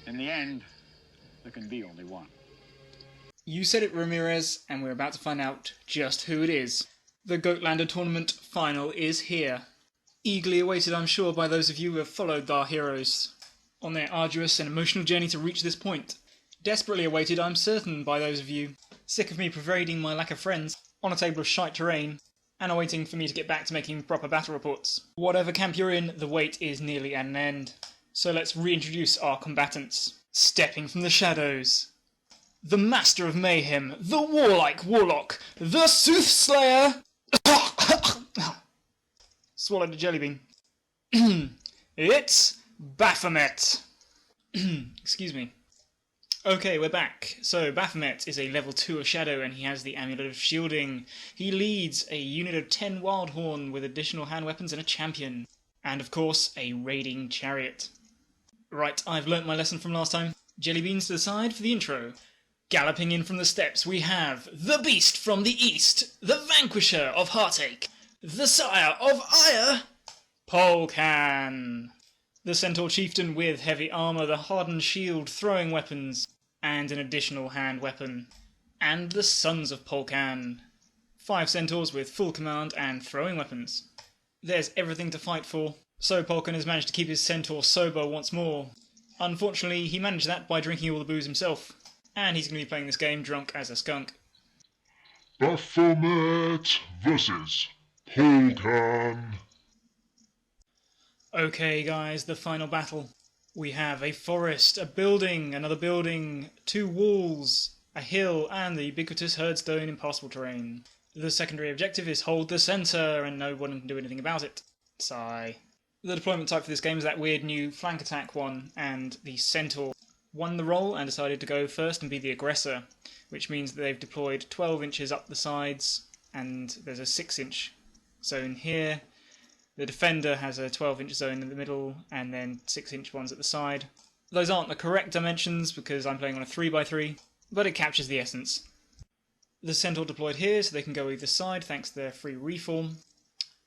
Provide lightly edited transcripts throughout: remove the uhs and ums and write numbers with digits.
In the end, there can be only one. You said it, Ramirez, and we're about to find out just who it is. The Goatlander Tournament Final is here. Eagerly awaited, I'm sure, by those of you who have followed our heroes on their arduous and emotional journey to reach this point. Desperately awaited, I'm certain, by those of you sick of me parading my lack of friends on a table of shite terrain and are waiting for me to get back to making proper battle reports. Whatever camp you're in, the wait is nearly at an end. So let's reintroduce our combatants. Stepping from the shadows, the Master of Mayhem, the Warlike Warlock, the Soothsayer... Swallowed a jelly bean. It's Baphomet. Excuse me. Okay, we're back. So, Baphomet is a level 2 of Shadow and he has the Amulet of Shielding. He leads a unit of 10 Wildhorn with additional hand weapons and a champion. And, of course, a raiding chariot. Right, I've learnt my lesson from last time. Jelly beans to the side for the intro. Galloping in from the steppes we have the Beast from the East, the Vanquisher of Heartache, the Sire of Ire, Polkan. The Centaur Chieftain with heavy armour, the hardened shield, throwing weapons, and an additional hand weapon. And the Sons of Polkan. 5 Centaurs with full command and throwing weapons. There's everything to fight for. So Polkan has managed to keep his Centaur sober once more. Unfortunately, he managed that by drinking all the booze himself. And he's going to be playing this game drunk as a skunk. Baphomet versus Polkan. Okay guys, the final battle. We have a forest, a building, another building, 2 walls, a hill, and the ubiquitous herdstone impassable terrain. The secondary objective is hold the centre, and no one can do anything about it. Sigh. The deployment type for this game is that weird new flank attack one, and the Centaur won the role and decided to go first and be the aggressor, which means that they've deployed 12 inches up the sides, and there's a 6-inch zone here. The defender has a 12-inch zone in the middle, and then 6-inch ones at the side. Those aren't the correct dimensions because I'm playing on a 3x3, but it captures the essence. The Centaur deployed here so they can go either side thanks to their free reform.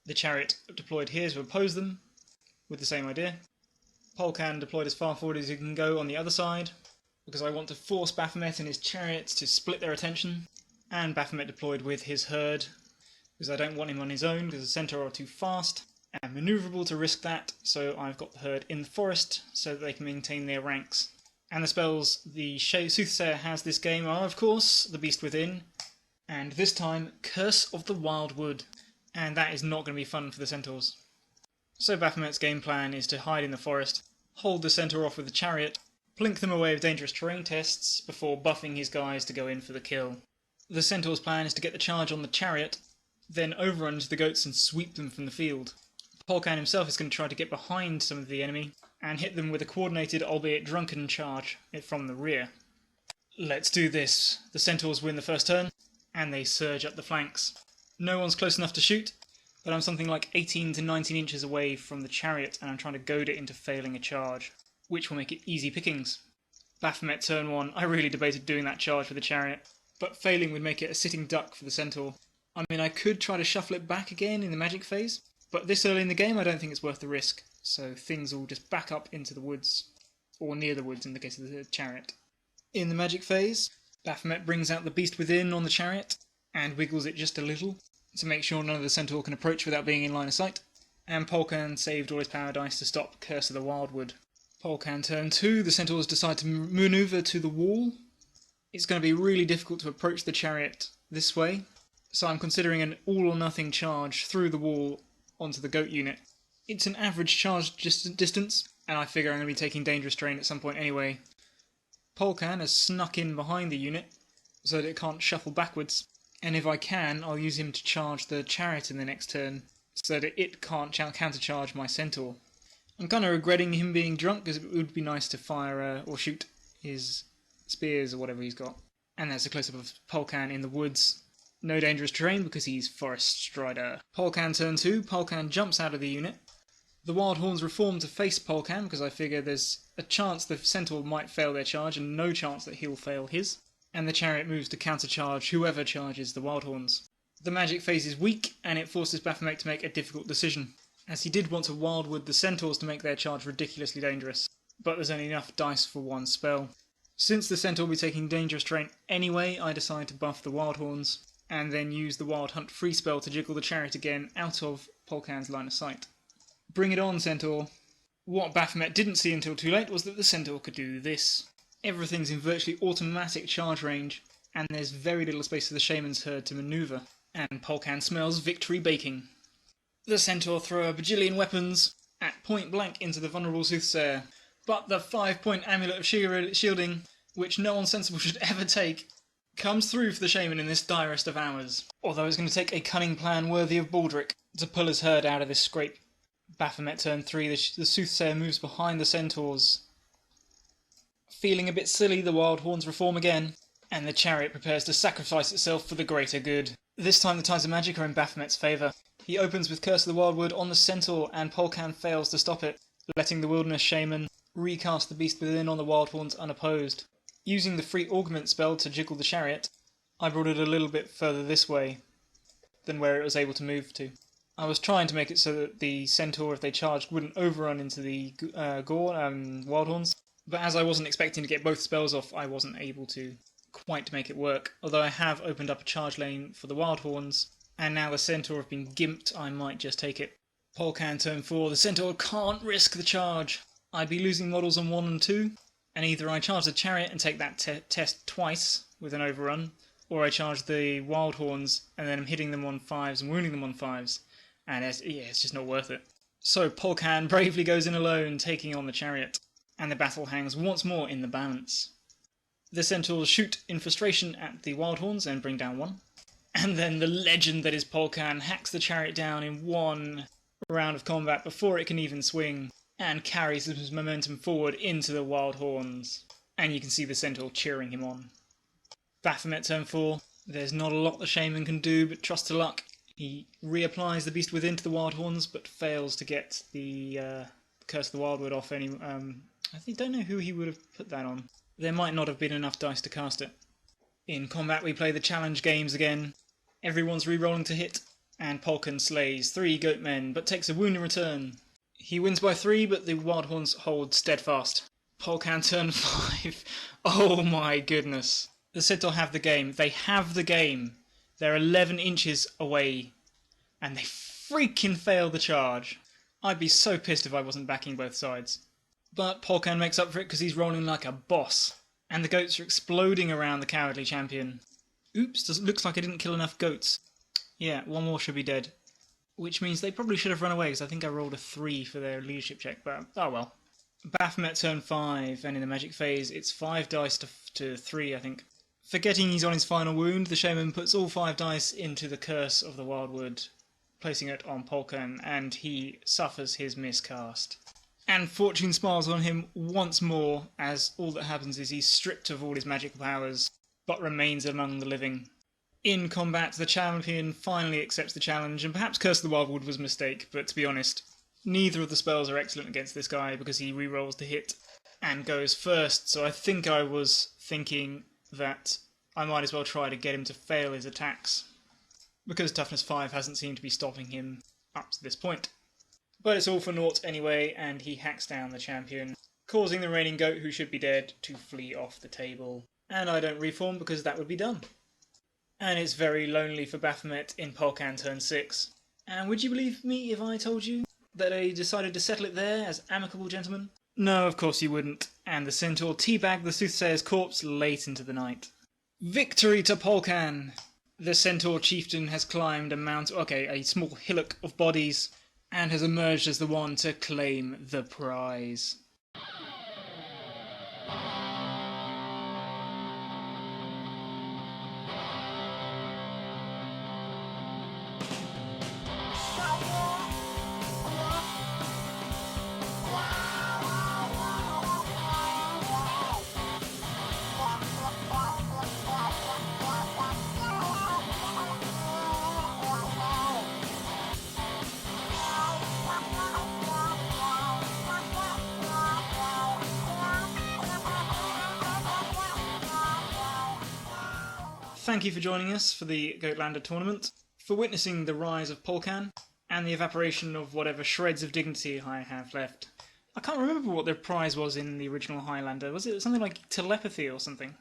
The chariot deployed here to oppose them, with the same idea. Polkan deployed as far forward as he can go on the other side, because I want to force Baphomet and his chariots to split their attention. And Baphomet deployed with his herd, because I don't want him on his own, because the Centaur are too fast and manoeuvrable to risk that, so I've got the herd in the forest so that they can maintain their ranks. And the spells the Soothsayer has this game are, of course, the Beast Within, and this time, Curse of the Wildwood. And that is not going to be fun for the Centaurs. So Baphomet's game plan is to hide in the forest, hold the Centaur off with the chariot, plink them away with dangerous terrain tests before buffing his guys to go in for the kill. The Centaur's plan is to get the charge on the chariot, then overrun into the goats and sweep them from the field. Polkan himself is going to try to get behind some of the enemy and hit them with a coordinated, albeit drunken charge from the rear. Let's do this. The Centaurs win the first turn, and they surge up the flanks. No one's close enough to shoot, but I'm something like 18 to 19 inches away from the chariot, and I'm trying to goad it into failing a charge, which will make it easy pickings. Baphomet turn 1, I really debated doing that charge for the chariot, but failing would make it a sitting duck for the Centaur. I mean, I could try to shuffle it back again in the magic phase, but this early in the game I don't think it's worth the risk, so things will just back up into the woods, or near the woods in the case of the chariot. In the magic phase, Baphomet brings out the Beast Within on the chariot, and wiggles it just a little, to make sure none of the Centaur can approach without being in line of sight, and Polkan saved all his power dice to stop Curse of the Wildwood. Polkan turn 2, the Centaurs decide to manoeuvre to the wall. It's going to be really difficult to approach the chariot this way, so I'm considering an all-or-nothing charge through the wall onto the goat unit. It's an average charge distance, and I figure I'm going to be taking dangerous terrain at some point anyway. Polkan has snuck in behind the unit, so that it can't shuffle backwards, and if I can, I'll use him to charge the chariot in the next turn, so that it can't countercharge my Centaur. I'm kind of regretting him being drunk, because it would be nice to fire or shoot his spears or whatever he's got. And that's a close-up of Polkan in the woods. No dangerous terrain because he's Forest Strider. Polkan turn 2, Polkan jumps out of the unit. The Wildhorns reform to face Polkan because I figure there's a chance the Centaur might fail their charge and no chance that he'll fail his. And the chariot moves to countercharge whoever charges the Wildhorns. The magic phase is weak and it forces Baphomet to make a difficult decision, as he did want to wildwood the Centaurs to make their charge ridiculously dangerous. but there's only enough dice for one spell. Since the centaur will be taking dangerous terrain anyway, I decide to buff the wild horns, and then use the wild hunt free spell to jiggle the chariot again out of Polkan's line of sight. Bring it on, centaur. What Baphomet didn't see until too late was that the centaur could do this. Everything's in virtually automatic charge range, and there's very little space for the shaman's herd to manoeuvre, and Polkan smells victory baking. The centaur throw a bajillion weapons at point blank into the vulnerable soothsayer, but the 5-point amulet of shielding, which no one sensible should ever take, comes through for the shaman in this direst of hours. Although it's going to take a cunning plan worthy of Baldric to pull his herd out of this scrape. Baphomet turn 3, the soothsayer moves behind the centaurs. Feeling a bit silly, the wild horns reform again, and the chariot prepares to sacrifice itself for the greater good. This time the tides of magic are in Baphomet's favour. He opens with Curse of the Wildwood on the centaur, and Polkan fails to stop it, letting the wilderness shaman recast the beast within on the wild horns unopposed. Using the free augment spell to jiggle the chariot, I brought it a little bit further this way than where it was able to move to. I was trying to make it so that the centaur, if they charged, wouldn't overrun into the wild horns, but as I wasn't expecting to get both spells off, I wasn't able to quite make it work. Although I have opened up a charge lane for the wild horns, and now the centaur have been gimped, I might just take it. Polkan turn 4, the centaur can't risk the charge. I'd be losing models on 1 and 2, and either I charge the chariot and take that test twice with an overrun, or I charge the wild horns and then I'm hitting them on 5s and wounding them on 5s, and it's just not worth it. So Polkan bravely goes in alone, taking on the chariot, and the battle hangs once more in the balance. The centaurs shoot in frustration at the wild horns and bring down 1, and then the legend that is Polkan hacks the chariot down in 1 round of combat before it can even swing, and carries his momentum forward into the wild horns. And you can see the centaur cheering him on. Baphomet turn 4. There's not a lot the shaman can do, but trust to luck. He reapplies the beast within to the wild horns, but fails to get the Curse of the Wildwood off any... I don't know who he would have put that on. There might not have been enough dice to cast it. In combat we play the challenge games again. Everyone's re-rolling to hit, and Polkan slays 3 goatmen, but takes a wound in return. He wins by 3, but the wild horns hold steadfast. Polkan turn 5. Oh my goodness. The centaur have the game. They have the game. They're 11 inches away, and they freaking fail the charge. I'd be so pissed if I wasn't backing both sides. But Polkan makes up for it because he's rolling like a boss, and the goats are exploding around the cowardly champion. Oops, looks like I didn't kill enough goats. Yeah, 1 more should be dead. Which means they probably should have run away, because I think I rolled a 3 for their leadership check, but oh well. Baphomet turn 5, and in the magic phase, it's 5 dice to 3, I think. Forgetting he's on his final wound, the shaman puts all 5 dice into the Curse of the Wildwood, placing it on Polkan, and he suffers his miscast. And fortune smiles on him once more, as all that happens is he's stripped of all his magical powers, but remains among the living. In combat, the champion finally accepts the challenge, and perhaps Curse of the Wildwood was a mistake, but to be honest, neither of the spells are excellent against this guy because he rerolls to hit and goes first, so I think I was thinking that I might as well try to get him to fail his attacks, because Toughness 5 hasn't seemed to be stopping him up to this point. But it's all for naught anyway, and he hacks down the champion, causing the reigning goat, who should be dead, to flee off the table. And I don't reform because that would be done. And it's very lonely for Baphomet in Polkan turn 6. And would you believe me if I told you that I decided to settle it there as amicable gentlemen? No, of course you wouldn't. And the centaur teabagged the soothsayer's corpse late into the night. Victory to Polkan! The centaur chieftain has climbed a small hillock of bodies, and has emerged as the one to claim the prize. Thank you for joining us for the Goatlander tournament, for witnessing the rise of Polkan, and the evaporation of whatever shreds of dignity I have left. I can't remember what the prize was in the original Highlander. Was it something like telepathy or something?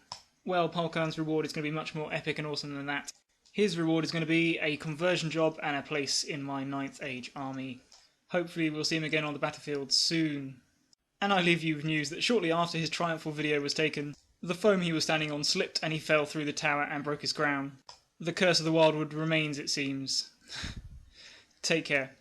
Well, Polkan's reward is going to be much more epic and awesome than that. His reward is going to be a conversion job and a place in my 9th Age army. Hopefully we'll see him again on the battlefield soon. And I leave you with news that shortly after his triumphal video was taken, the foam he was standing on slipped and he fell through the tower and broke his crown. The curse of the Wildwood remains, it seems. Take care.